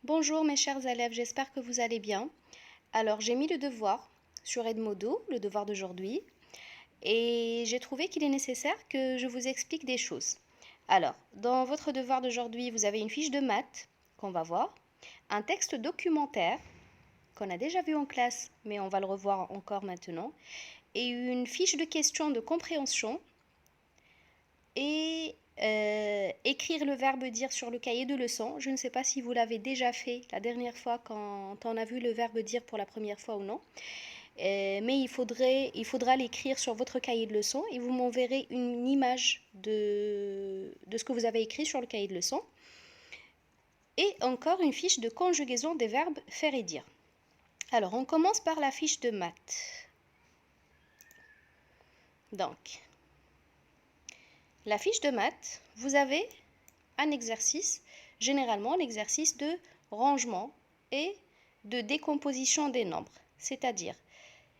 Bonjour mes chers élèves, j'espère que vous allez bien. Alors j'ai mis le devoir sur Edmodo, le devoir d'aujourd'hui, et j'ai trouvé qu'il est nécessaire que je vous explique des choses. Alors, dans votre devoir d'aujourd'hui, vous avez une fiche de maths qu'on va voir, un texte documentaire qu'on a déjà vu en classe, mais on va le revoir encore maintenant, et une fiche de questions de compréhension et écrire le verbe dire sur le cahier de leçon. Je ne sais pas si vous l'avez déjà fait la dernière fois quand on a vu le verbe dire pour la première fois ou non. Mais il faudra l'écrire sur votre cahier de leçon et vous m'enverrez une image de ce que vous avez écrit sur le cahier de leçon. Et encore une fiche de conjugaison des verbes faire et dire. Alors, on commence par la fiche de maths. Donc, la fiche de maths, vous avez un exercice, généralement un exercice de rangement et de décomposition des nombres, c'est-à-dire,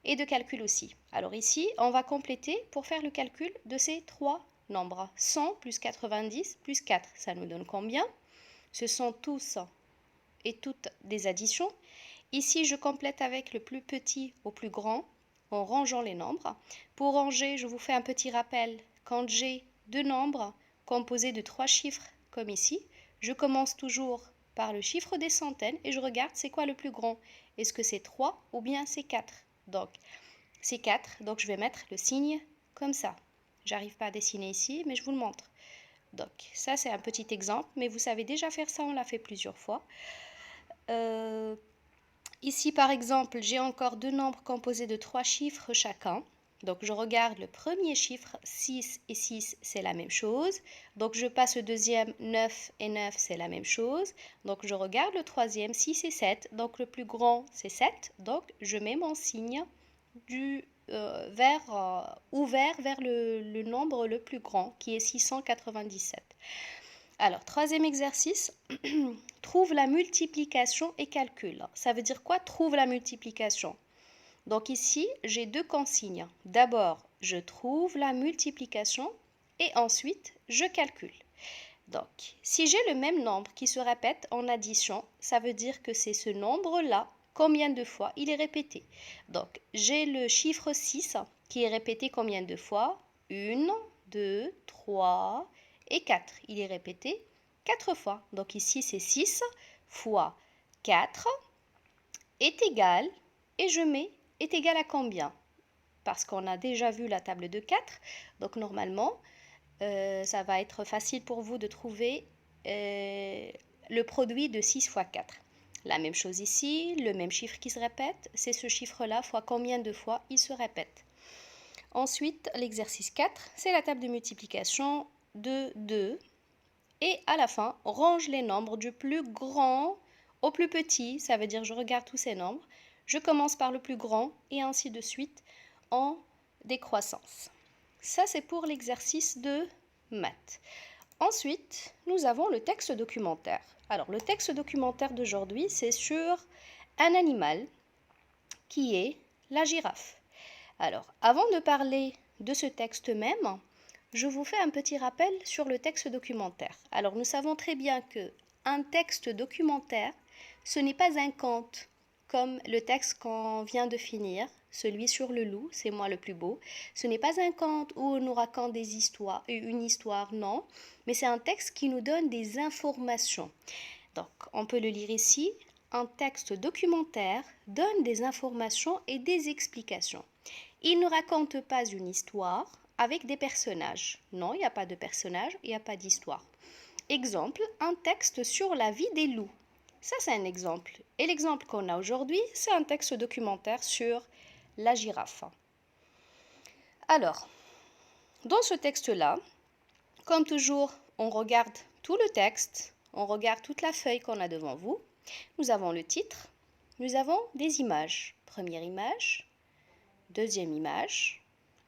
et de calcul aussi. Alors ici, on va compléter pour faire le calcul de ces trois nombres. 100 plus 90 plus 4, ça nous donne combien? Ce sont tous et toutes des additions. Ici, je complète avec le plus petit au plus grand en rangeant les nombres. Pour ranger, je vous fais un petit rappel. Quand j'ai deux nombres composés de trois chiffres, comme ici, je commence toujours par le chiffre des centaines et je regarde c'est quoi le plus grand. Est-ce que c'est 3 ou bien c'est 4? Donc, c'est 4, donc je vais mettre le signe comme ça. J'arrive pas à dessiner ici, mais je vous le montre. Donc, ça c'est un petit exemple, mais vous savez déjà faire ça, on l'a fait plusieurs fois. Ici, par exemple, j'ai encore deux nombres composés de trois chiffres chacun. Donc, je regarde le premier chiffre, 6 et 6, c'est la même chose. Donc, je passe le deuxième, 9 et 9, c'est la même chose. Donc, je regarde le troisième, 6 et 7. Donc, le plus grand, c'est 7. Donc, je mets mon signe ouvert vers le nombre le plus grand, qui est 697. Alors, troisième exercice, trouve la multiplication et calcule. Ça veut dire quoi, trouve la multiplication? Donc ici, j'ai deux consignes. D'abord, je trouve la multiplication et ensuite, je calcule. Donc, si j'ai le même nombre qui se répète en addition, ça veut dire que c'est ce nombre-là, combien de fois il est répété. Donc, j'ai le chiffre 6 qui est répété combien de fois? 1, 2, 3 et 4. Il est répété 4 fois. Donc ici, c'est 6 fois 4 est égal, et je mets est égal à combien? Parce qu'on a déjà vu la table de 4, donc normalement, ça va être facile pour vous de trouver le produit de 6 fois 4. La même chose ici, le même chiffre qui se répète, c'est ce chiffre-là fois combien de fois il se répète. Ensuite, l'exercice 4, c'est la table de multiplication de 2. Et à la fin, range les nombres du plus grand au plus petit. Ça veut dire je regarde tous ces nombres. Je commence par le plus grand et ainsi de suite en décroissance. Ça, c'est pour l'exercice de maths. Ensuite, nous avons le texte documentaire. Alors, le texte documentaire d'aujourd'hui, c'est sur un animal qui est la girafe. Alors, avant de parler de ce texte même, je vous fais un petit rappel sur le texte documentaire. Alors, nous savons très bien que un texte documentaire, ce n'est pas un conte comme le texte qu'on vient de finir, celui sur le loup, c'est moi le plus beau. Ce n'est pas un conte où on nous raconte des histoires, une histoire, non, mais c'est un texte qui nous donne des informations. Donc, on peut le lire ici. Un texte documentaire donne des informations et des explications. Il ne raconte pas une histoire avec des personnages. Non, il n'y a pas de personnages, il n'y a pas d'histoire. Exemple, un texte sur la vie des loups. Ça, c'est un exemple. Et l'exemple qu'on a aujourd'hui, c'est un texte documentaire sur la girafe. Alors, dans ce texte-là, comme toujours, on regarde tout le texte, on regarde toute la feuille qu'on a devant vous. Nous avons le titre, nous avons des images. Première image, deuxième image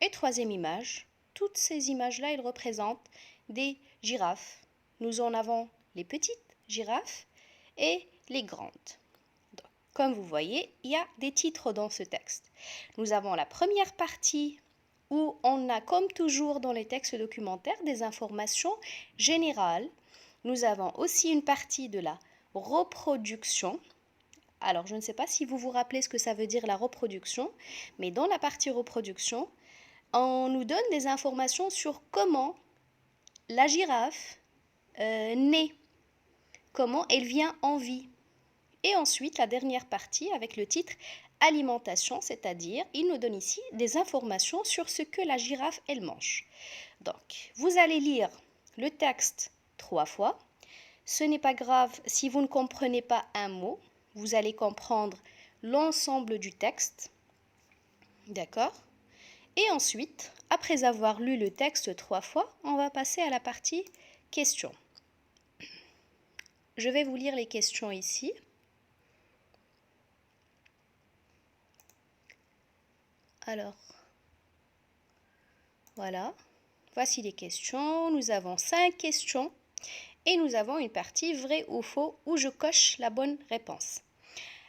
et troisième image. Toutes ces images-là, elles représentent des girafes. Nous en avons les petites girafes et les grandes. Donc, comme vous voyez, il y a des titres dans ce texte. Nous avons la première partie où on a, comme toujours dans les textes documentaires, des informations générales. Nous avons aussi une partie de la reproduction. Alors, je ne sais pas si vous vous rappelez ce que ça veut dire la reproduction, mais dans la partie reproduction, on nous donne des informations sur comment la girafe naît, comment elle vient en vie. Et ensuite, la dernière partie avec le titre alimentation, c'est-à-dire, il nous donne ici des informations sur ce que la girafe, elle mange. Donc, vous allez lire le texte 3 fois. Ce n'est pas grave si vous ne comprenez pas un mot. Vous allez comprendre l'ensemble du texte. D'accord? Et ensuite, après avoir lu le texte 3 fois, on va passer à la partie questions. Je vais vous lire les questions ici. Alors, voilà. Voici les questions. Nous avons 5 questions et nous avons une partie vrai ou faux où je coche la bonne réponse.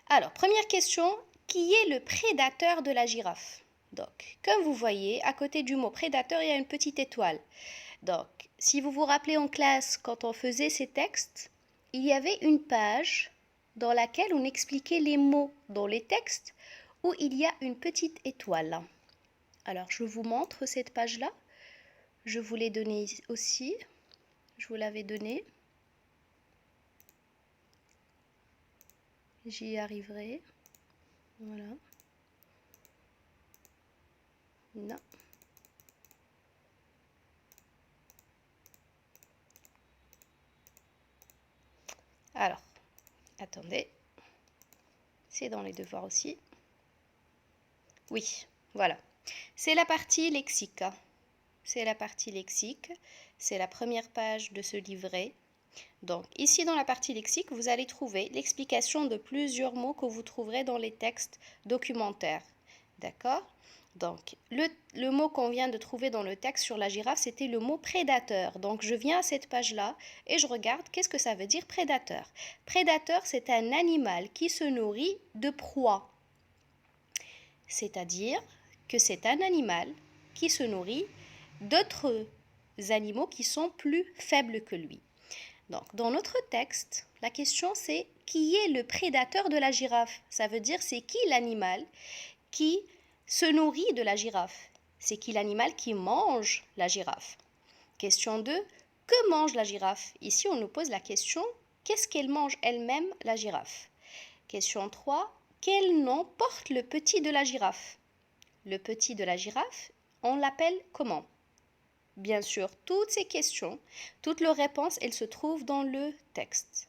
Alors, première question, qui est le prédateur de la girafe? Donc, comme vous voyez, à côté du mot prédateur, il y a une petite étoile. Donc, si vous vous rappelez en classe, quand on faisait ces textes, il y avait une page dans laquelle on expliquait les mots dans les textes où il y a une petite étoile. Alors, je vous montre cette page-là. Je vous l'ai donnée aussi. Je vous l'avais donnée. J'y arriverai. Voilà. Non. Alors, attendez. C'est dans les devoirs aussi. Oui, voilà. C'est la partie lexique. C'est la partie lexique. C'est la première page de ce livret. Donc, ici dans la partie lexique, vous allez trouver l'explication de plusieurs mots que vous trouverez dans les textes documentaires. D'accord? Donc, le mot qu'on vient de trouver dans le texte sur la girafe, c'était le mot prédateur. Donc, je viens à cette page-là et je regarde qu'est-ce que ça veut dire prédateur. Prédateur, c'est un animal qui se nourrit de proies. C'est-à-dire que c'est un animal qui se nourrit d'autres animaux qui sont plus faibles que lui. Donc, dans notre texte, la question c'est qui est le prédateur de la girafe? Ça veut dire c'est qui l'animal qui se nourrit de la girafe? C'est qui l'animal qui mange la girafe? Question 2, que mange la girafe? Ici, on nous pose la question, qu'est-ce qu'elle mange elle-même, la girafe? Question 3, quel nom porte le petit de la girafe? Le petit de la girafe, on l'appelle comment? Bien sûr, toutes ces questions, toutes leurs réponses, elles se trouvent dans le texte.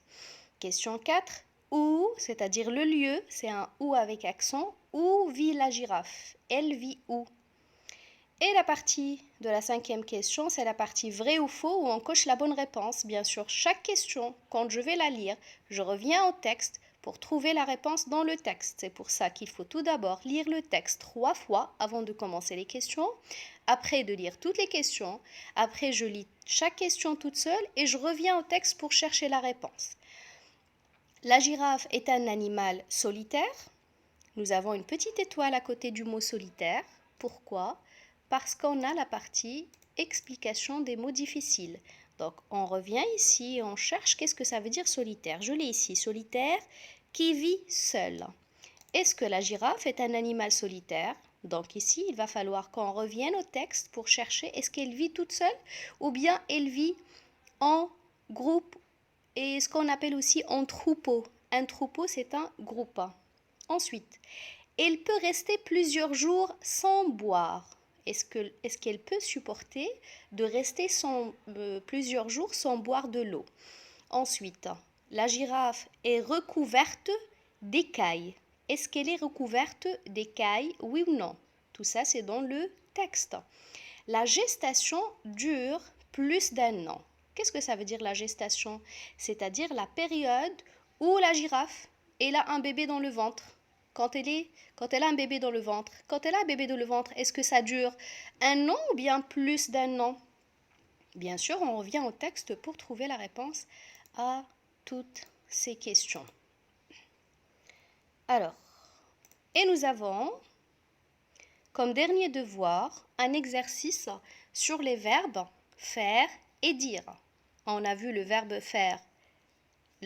Question 4. Où, c'est-à-dire le lieu, c'est un où avec accent, où vit la girafe? Elle vit où? Et la partie de la 5e question, c'est la partie vrai ou faux où on coche la bonne réponse. Bien sûr, chaque question, quand je vais la lire, je reviens au texte pour trouver la réponse dans le texte. C'est pour ça qu'il faut tout d'abord lire le texte 3 fois avant de commencer les questions. Après de lire toutes les questions, après je lis chaque question toute seule et je reviens au texte pour chercher la réponse. La girafe est un animal solitaire. Nous avons une petite étoile à côté du mot solitaire. Pourquoi? Parce qu'on a la partie explication des mots difficiles. Donc on revient ici et on cherche qu'est-ce que ça veut dire solitaire. Je l'ai ici, solitaire, qui vit seul. Est-ce que la girafe est un animal solitaire? Donc ici, il va falloir qu'on revienne au texte pour chercher est-ce qu'elle vit toute seule ou bien elle vit en groupe et ce qu'on appelle aussi en troupeau. Un troupeau, c'est un groupe. Ensuite, elle peut rester plusieurs jours sans boire. Est-ce qu'elle peut supporter de rester plusieurs jours sans boire de l'eau? Ensuite, la girafe est recouverte d'écailles. Est-ce qu'elle est recouverte d'écailles, oui ou non? Tout ça, c'est dans le texte. La gestation dure plus d'un an. Qu'est-ce que ça veut dire la gestation? C'est-à-dire la période où la girafe, elle a un bébé dans le ventre. Quand elle a un bébé dans le ventre. Quand elle a un bébé dans le ventre, est-ce que ça dure un an ou bien plus d'un an? Bien sûr, on revient au texte pour trouver la réponse à toutes ces questions. Alors, et nous avons comme dernier devoir un exercice sur les verbes faire et dire. On a vu le verbe faire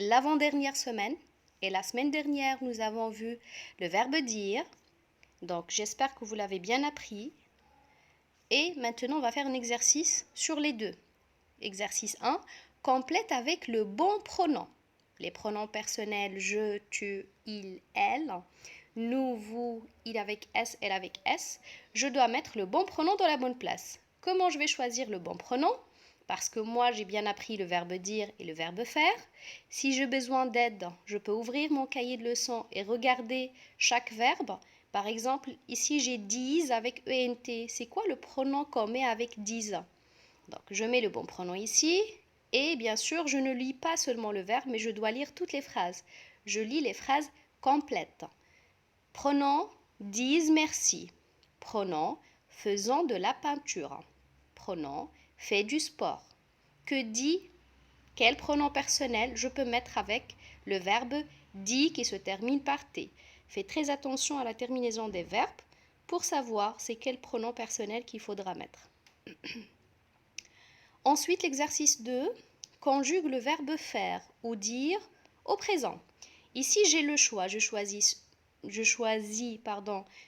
l'avant-dernière semaine. Et la semaine dernière, nous avons vu le verbe dire. Donc, j'espère que vous l'avez bien appris. Et maintenant, on va faire un exercice sur les deux. Exercice 1, complète avec le bon pronom. Les pronoms personnels je, tu, il, elle. Nous, vous, il avec S, elle avec S. Je dois mettre le bon pronom dans la bonne place. Comment je vais choisir le bon pronom? Parce que moi, j'ai bien appris le verbe dire et le verbe faire. Si j'ai besoin d'aide, je peux ouvrir mon cahier de leçons et regarder chaque verbe. Par exemple, ici, j'ai dise avec ENT. C'est quoi le pronom qu'on met avec dise? Donc, je mets le bon pronom ici. Et bien sûr, je ne lis pas seulement le verbe, mais je dois lire toutes les phrases. Je lis les phrases complètes. Pronom, dise merci. Pronom, faisant de la peinture. Pronom, fait du sport. Que dit, quel pronom personnel je peux mettre avec le verbe dit qui se termine par T. Faites très attention à la terminaison des verbes pour savoir c'est quel pronom personnel qu'il faudra mettre. Ensuite, l'exercice 2, conjugue le verbe faire ou dire au présent. Ici, j'ai le choix. Je choisis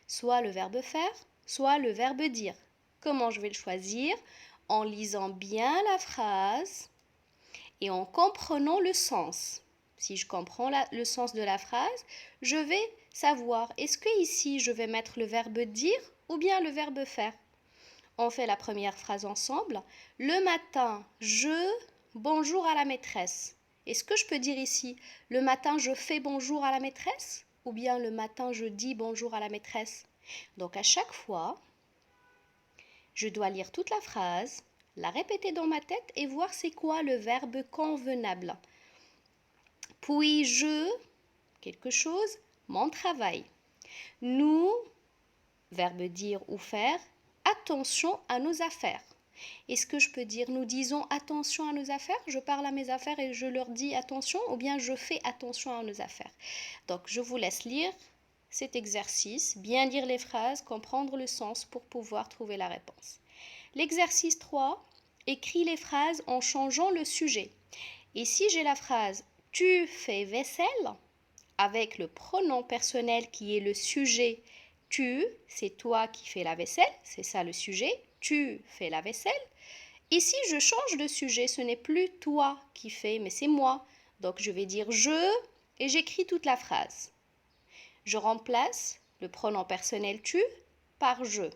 soit le verbe faire, soit le verbe dire. Comment je vais le choisir? En lisant bien la phrase et en comprenant le sens. Si je comprends le sens de la phrase, je vais savoir est-ce que ici je vais mettre le verbe dire ou bien le verbe faire. On fait la première phrase ensemble. Le matin, bonjour à la maîtresse. Est-ce que je peux dire ici, le matin, je fais bonjour à la maîtresse? Ou bien le matin, je dis bonjour à la maîtresse? Donc à chaque fois, je dois lire toute la phrase, la répéter dans ma tête et voir c'est quoi le verbe convenable. Puis quelque chose, mon travail. Nous, verbe dire ou faire, attention à nos affaires. Est-ce que je peux dire nous disons attention à nos affaires? Je parle à mes affaires et je leur dis attention ou bien je fais attention à nos affaires? Donc je vous laisse lire cet exercice, bien lire les phrases, comprendre le sens pour pouvoir trouver la réponse. L'exercice 3, écris les phrases en changeant le sujet. Ici j'ai la phrase tu fais vaisselle avec le pronom personnel qui est le sujet. Tu, c'est toi qui fais la vaisselle, c'est ça le sujet. Tu fais la vaisselle. Ici, je change de sujet, ce n'est plus toi qui fais, mais c'est moi. Donc, je vais dire je et j'écris toute la phrase. Je remplace le pronom personnel tu par je.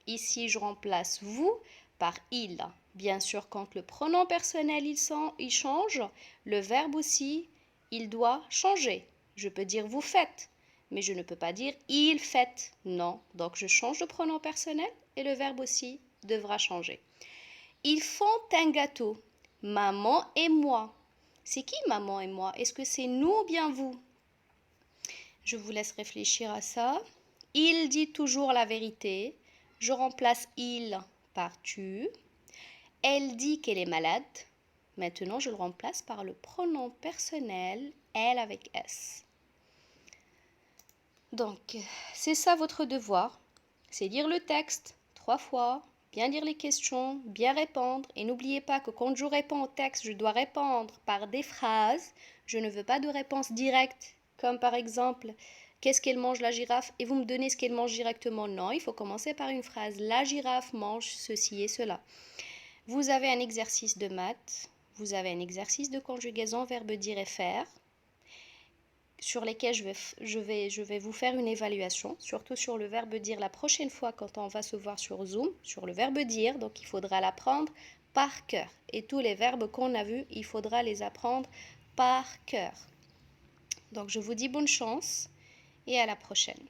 Ici, je remplace vous par il. Bien sûr, quand le pronom personnel il change, le verbe aussi, il doit changer. Je peux dire vous faites, mais je ne peux pas dire il fait. Non, donc je change de pronom personnel et le verbe aussi devra changer. Ils font un gâteau. Maman et moi. C'est qui maman et moi? Est-ce que c'est nous ou bien vous? Je vous laisse réfléchir à ça. Il dit toujours la vérité. Je remplace il par tu. Elle dit qu'elle est malade. Maintenant, je le remplace par le pronom personnel elle avec S. Donc, c'est ça votre devoir. C'est lire le texte 3 fois, bien lire les questions, bien répondre. Et n'oubliez pas que quand je réponds au texte, je dois répondre par des phrases. Je ne veux pas de réponse directe, comme par exemple qu'est-ce qu'elle mange la girafe et vous me donnez ce qu'elle mange directement. Non, il faut commencer par une phrase. La girafe mange ceci et cela. Vous avez un exercice de maths, vous avez un exercice de conjugaison, verbe dire et faire, sur lesquels je vais vous faire une évaluation, surtout sur le verbe dire la prochaine fois quand on va se voir sur Zoom, sur le verbe dire, donc il faudra l'apprendre par cœur. Et tous les verbes qu'on a vus, il faudra les apprendre par cœur. Donc je vous dis bonne chance et à la prochaine.